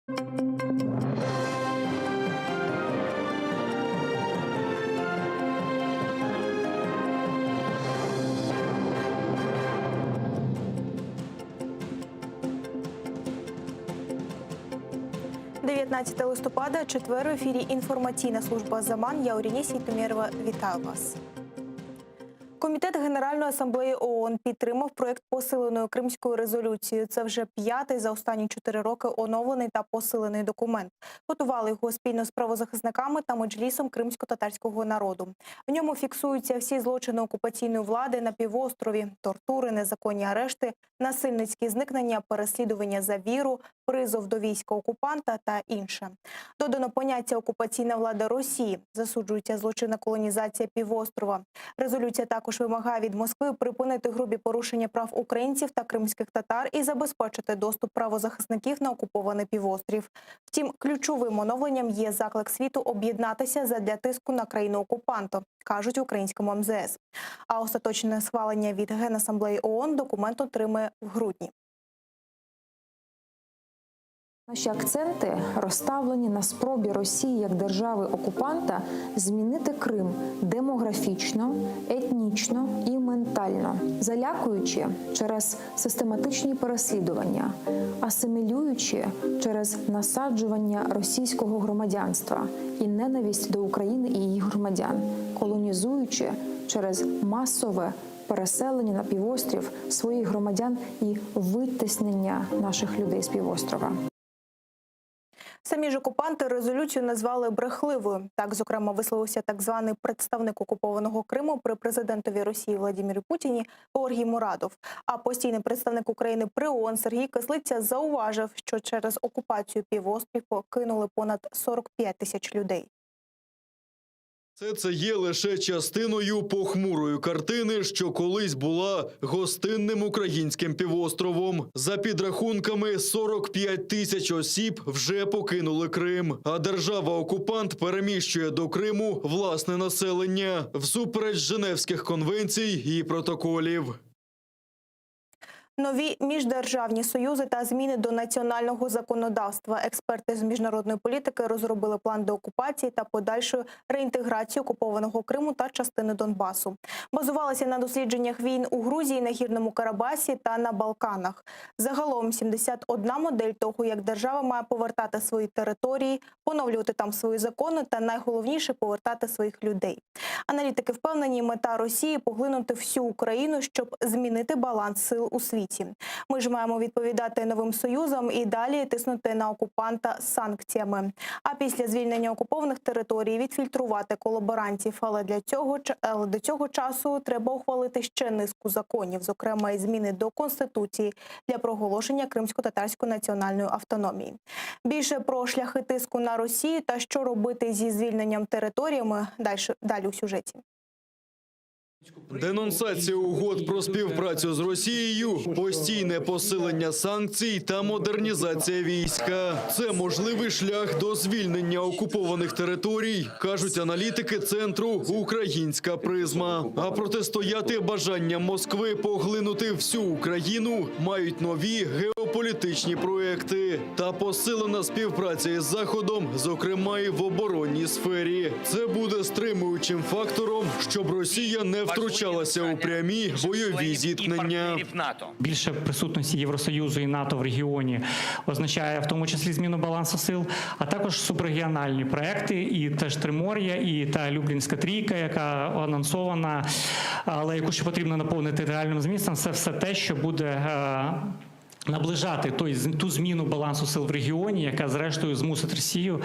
«19 листопада, четвер, в ефірі інформаційна служба «Заман». Я Оріні Сітомєрова. Вітаю вас. Комітет Генеральної асамблеї ООН підтримав проєкт посиленої Кримської резолюції. Це вже 5-й за останні 4 роки оновлений та посилений документ. Готували його спільно з правозахисниками та меджлісом кримсько-татарського народу. В ньому фіксуються всі злочини окупаційної влади на півострові, тортури, незаконні арешти, насильницькі зникнення, переслідування за віру, призов до війська окупанта та інше. Додано поняття окупаційна влада Росії. Засуджується злочинна колонізація півострова. Резолюція також вимагає від Москви припинити грубі порушення прав українців та кримських татар і забезпечити доступ правозахисників на окупований півострів. Втім, ключовим оновленням є заклик світу об'єднатися задля тиску на країну-окупанту, кажуть в українському МЗС. А остаточне схвалення від Генасамблеї ООН документ отримає в грудні. Наші акценти розставлені на спробі Росії як держави-окупанта змінити Крим демографічно, етнічно і ментально, залякуючи через систематичні переслідування, асимілюючи через насаджування російського громадянства і ненависть до України і її громадян, колонізуючи через масове переселення на півострів своїх громадян і витіснення наших людей з півострова. Самі ж окупанти резолюцію назвали брехливою. Так, зокрема, висловився так званий представник окупованого Криму при президентові Росії Владимирі Путіні Георгій Мурадов. А постійний представник України при ООН Сергій Кислиця зауважив, що через окупацію півострова кинули понад 45 тисяч людей. Це є лише частиною похмурої картини, що колись була гостинним українським півостровом. За підрахунками, 45 тисяч осіб вже покинули Крим, а держава-окупант переміщує до Криму власне населення всупереч Женевських конвенцій і протоколів. Нові міждержавні союзи та зміни до національного законодавства. Експерти з міжнародної політики розробили план деокупації та подальшої реінтеграції окупованого Криму та частини Донбасу. Базувалися на дослідженнях війн у Грузії, Нагірному Карабасі та на Балканах. Загалом 71 модель того, як держава має повертати свої території, поновлювати там свої закони та, найголовніше, повертати своїх людей. Аналітики впевнені, мета Росії – поглинути всю Україну, щоб змінити баланс сил у світі. Ми ж маємо відповідати новим союзам і далі тиснути на окупанта санкціями. А після звільнення окупованих територій відфільтрувати колаборантів. Але до цього часу треба ухвалити ще низку законів, зокрема і зміни до Конституції для проголошення кримсько-татарської національної автономії. Більше про шляхи тиску на Росію та що робити зі звільненням територіями далі у сюжеті. Денонсація угод про співпрацю з Росією, постійне посилення санкцій та модернізація війська – це можливий шлях до звільнення окупованих територій, кажуть аналітики центру «Українська призма». А протистояти бажанням Москви поглинути всю Україну мають нові геополітичні проекти та посилена співпраця із Заходом, зокрема і в оборонній сфері. Це буде стримуючим фактором, щоб Росія не втручалася у прямі бойові зіткнення. Більше присутності Євросоюзу і НАТО в регіоні означає в тому числі зміну балансу сил, а також субрегіональні проекти, і теж Тримор'я, і та Люблінська трійка, яка анонсована, але яку ще потрібно наповнити реальним змістом. Це все те, що буде наближати ту зміну балансу сил в регіоні, яка зрештою змусить Росію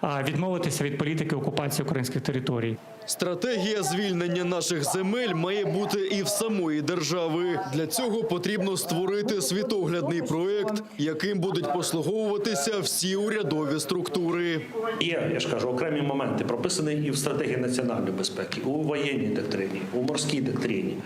відмовитися від політики окупації українських територій. Стратегія звільнення наших земель має бути і в самої держави. Для цього потрібно створити світоглядний проект, яким будуть послуговуватися всі урядові структури. Є, я ж кажу, окремі моменти прописані і в стратегії національної безпеки, у воєнній доктрині, у морській доктрині.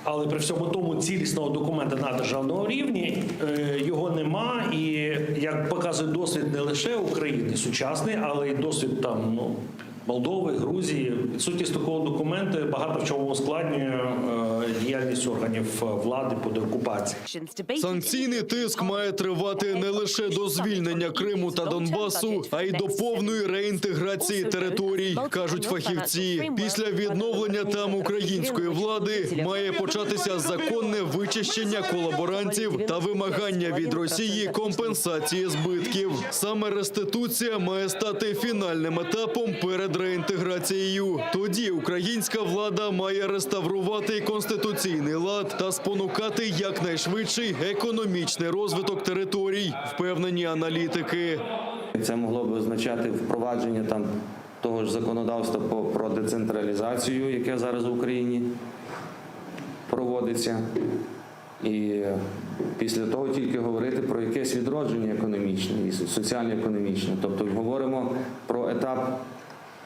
Але при всьому тому цілісного документа на державному рівні його нема. І, як показує досвід не лише України сучасний, але й досвід Молдови, Грузії, відсутність такого документу багато в чому ускладнює діяльність органів влади по деокупації. Санкційний тиск має тривати не лише до звільнення Криму та Донбасу, а й до повної реінтеграції територій, кажуть фахівці. Після відновлення там української влади має початися законне вичищення колаборантів та вимагання від Росії компенсації збитків. Саме реституція має стати фінальним етапом перед реінтеграцією. Тоді українська влада має реставрувати конституційний лад та спонукати якнайшвидший економічний розвиток територій, впевнені аналітики. Це могло б означати впровадження того ж законодавства про децентралізацію, яке зараз в Україні проводиться. І після того тільки говорити про якесь відродження економічне і соціально-економічне. Тобто говоримо про етап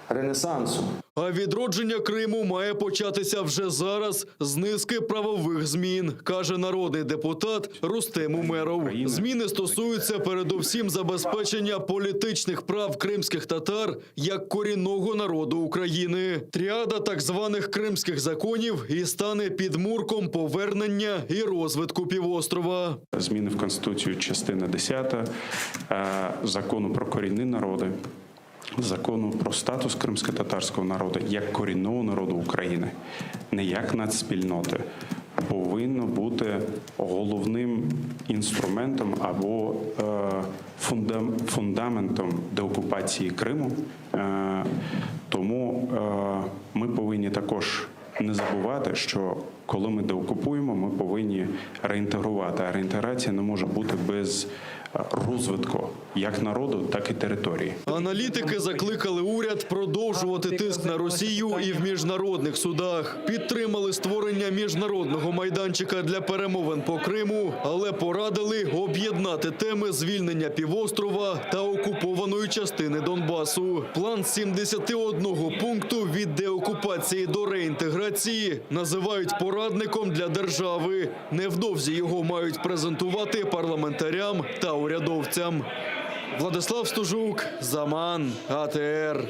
ренесансу. А відродження Криму має початися вже зараз з низки правових змін, каже народний депутат Рустем Умеров. Зміни стосуються передусім забезпечення політичних прав кримських татар як корінного народу України. Тріада так званих кримських законів і стане підмурком повернення і розвитку півострова. Зміни в Конституцію, частина 10 закону про корінні народи, закону про статус кримськотатарського народу як корінного народу України, не як нацспільноти, повинно бути головним інструментом або фундаментом деокупації Криму. Тому ми повинні також не забувати, що коли ми деокупуємо, ми повинні реінтегрувати. А реінтеграція не може бути без розвитку як народу, так і території. Аналітики закликали уряд продовжувати тиск на Росію і в міжнародних судах. Підтримали створення міжнародного майданчика для перемовин по Криму, але порадили об'єднати теми звільнення півострова та окупованої частини Донбасу. План з 71 пункту від деокупації до реінтеграції називають порадником для держави. Невдовзі його мають презентувати парламентарям та урядовцям. Владислав Стужук, Заман, АТР.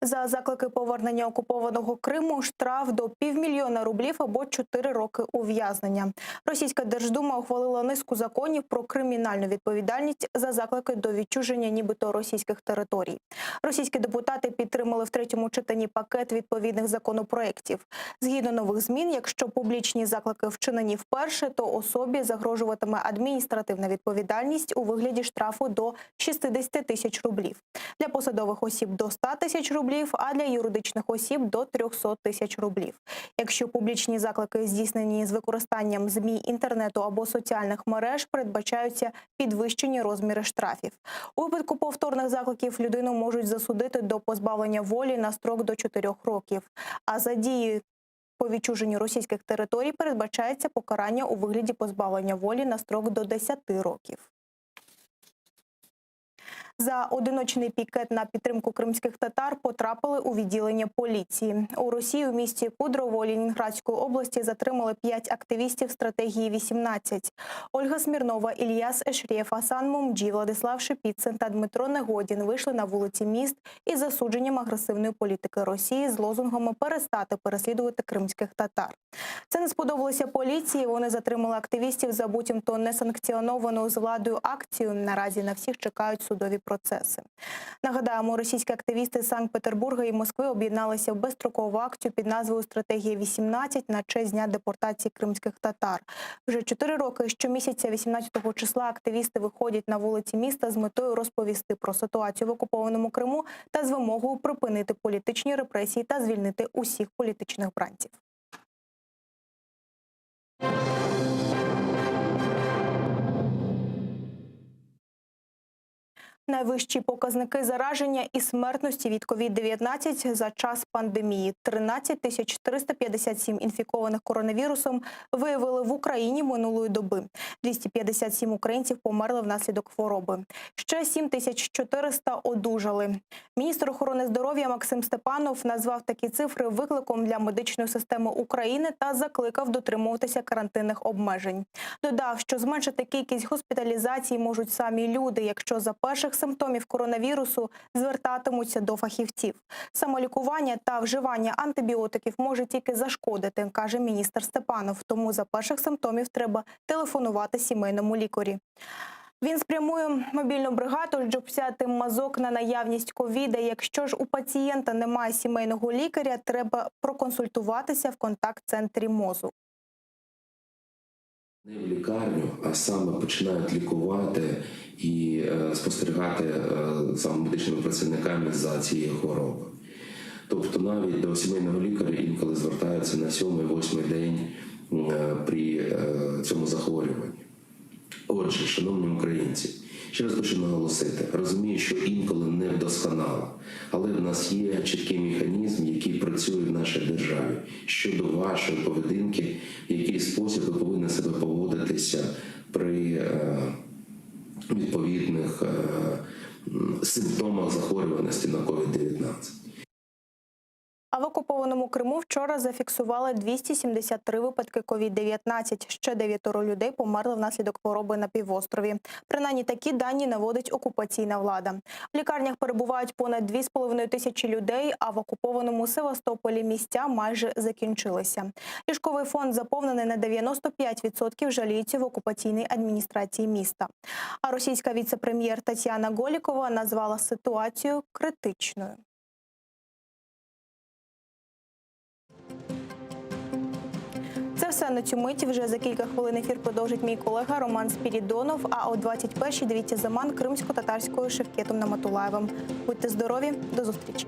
За заклики повернення окупованого Криму штраф до 500 000 рублів або 4 роки ув'язнення. Російська Держдума ухвалила низку законів про кримінальну відповідальність за заклики до відчуження нібито російських територій. Російські депутати підтримали в третьому читанні пакет відповідних законопроєктів. Згідно нових змін, якщо публічні заклики вчинені вперше, то особі загрожуватиме адміністративна відповідальність у вигляді штрафу до 60 тисяч рублів. Для посадових осіб до 100 тисяч рублів, а для юридичних осіб до 300 тисяч рублів. Якщо публічні заклики здійснені з використанням ЗМІ, інтернету або соціальних мереж, передбачаються підвищені розміри штрафів. У випадку повторних закликів людину можуть засудити до позбавлення волі на строк до 4 років. А за дії по відчуженню російських територій передбачається покарання у вигляді позбавлення волі на строк до 10 років. За одиночний пікет на підтримку кримських татар потрапили у відділення поліції. У Росії у місті Кудрово Ленінградської області затримали 5 активістів стратегії 18. Ольга Смірнова, Ільяс Ешрєв, Асан Момджі, Владислав Шепіцин та Дмитро Негодін вийшли на вулиці міст із засудженням агресивної політики Росії з лозунгами «перестати переслідувати кримських татар». Це не сподобалося поліції. Вони затримали активістів за буцімто несанкціоновану з владою акцію. Наразі на всіх чекають судові процеси. Нагадаємо, російські активісти з Санкт-Петербурга і Москви об'єдналися в безстрокову акцію під назвою «Стратегія 18» на честь дня депортації кримських татар. Вже 4 роки щомісяця 18 числа активісти виходять на вулиці міста з метою розповісти про ситуацію в окупованому Криму та з вимогою припинити політичні репресії та звільнити усіх політичних бранців. Найвищі показники зараження і смертності від COVID-19 за час пандемії. 13 357 інфікованих коронавірусом виявили в Україні минулої доби. 257 українців померли внаслідок хвороби. Ще 7400 одужали. Міністр охорони здоров'я Максим Степанов назвав такі цифри викликом для медичної системи України та закликав дотримуватися карантинних обмежень. Додав, що зменшити кількість госпіталізацій можуть самі люди, якщо за перших симптомів коронавірусу звертатимуться до фахівців. Самолікування та вживання антибіотиків може тільки зашкодити, каже міністр Степанов. Тому за перших симптомів треба телефонувати сімейному лікарі. Він спрямує мобільну бригаду, щоб взяти мазок на наявність ковіда. Якщо ж у пацієнта немає сімейного лікаря, треба проконсультуватися в контакт-центрі МОЗу. Не в лікарню, а саме починають лікувати і спостерігати саме медичними працівниками за цією хворобою. Тобто навіть до сімейного лікаря інколи звертаються на 7-8 день при цьому захворюванні. Отже, шановні українці, ще раз хочу наголосити, розумію, що інколи не вдосконало, але в нас є чіткий механізм, який працює в нашій державі щодо вашої поведінки, в який спосіб ви повинні себе поводитися при відповідних симптомах захворюваності на COVID-19. А в окупованому Криму вчора зафіксували 273 випадки COVID-19. Ще 9 людей померли внаслідок хвороби на півострові. Принаймні такі дані наводить окупаційна влада. В лікарнях перебувають понад 2,5 тисячі людей, а в окупованому Севастополі місця майже закінчилися. Ліжковий фонд заповнений на 95%, жаліються в окупаційній адміністрації міста. А російська віце-прем'єр Тетяна Голікова назвала ситуацію критичною. Це все на цю мить. Вже за кілька хвилин ефір продовжить мій колега Роман Спірідонов, а о 21-й дивіться «Заман» кримсько-татарською Шевкетом Наматулаєвим. Будьте здорові, до зустрічі!